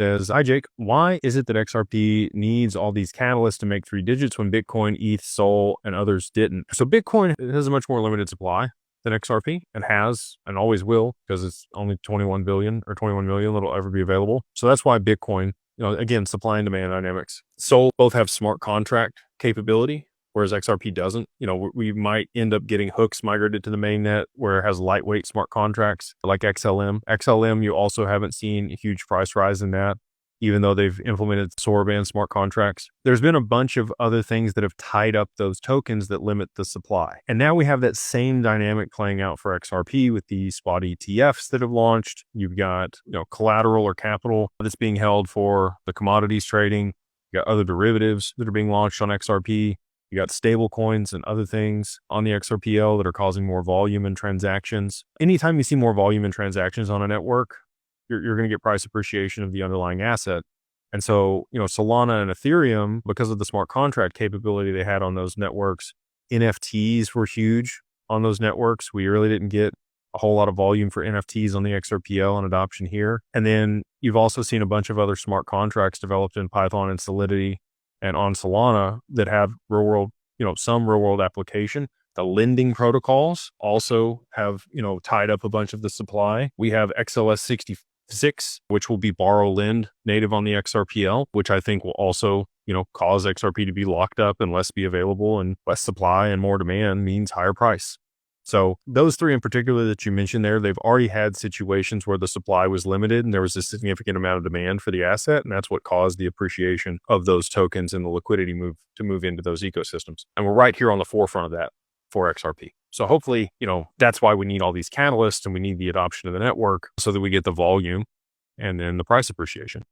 Says, hi Jake, why is it that XRP needs all these catalysts to make 3 digits when Bitcoin, ETH, Sol, and others didn't? So Bitcoin has a much more limited supply than XRP, and has and always will, because it's only 21 billion or 21 million that'll ever be available. So that's why Bitcoin, again, supply and demand dynamics. Sol both have smart contract capability, whereas XRP doesn't. We might end up getting hooks migrated to the mainnet where it has lightweight smart contracts like XLM. XLM, you also haven't seen a huge price rise in that, even though they've implemented Soroban smart contracts. There's been a bunch of other things that have tied up those tokens that limit the supply. And now we have that same dynamic playing out for XRP with the spot ETFs that have launched. You've got, collateral or capital that's being held for the commodities trading. You got other derivatives that are being launched on XRP. You got stable coins and other things on the XRPL that are causing more volume in transactions. Anytime you see more volume in transactions on a network, you're going to get price appreciation of the underlying asset. And so, Solana and Ethereum, because of the smart contract capability they had on those networks, NFTs were huge on those networks. We really didn't get a whole lot of volume for NFTs on the XRPL and adoption here. And then you've also seen a bunch of other smart contracts developed in Python and Solidity and on Solana that have real world, some real world application. The lending protocols also have, tied up a bunch of the supply. We have XLS 66, which will be borrow lend native on the XRPL, which I think will also, cause XRP to be locked up and less be available, and less supply and more demand means higher price. So those three in particular that you mentioned there, they've already had situations where the supply was limited and there was a significant amount of demand for the asset. And that's what caused the appreciation of those tokens and the liquidity to move into those ecosystems. And we're right here on the forefront of that for XRP. So hopefully, that's why we need all these catalysts and we need the adoption of the network so that we get the volume and then the price appreciation.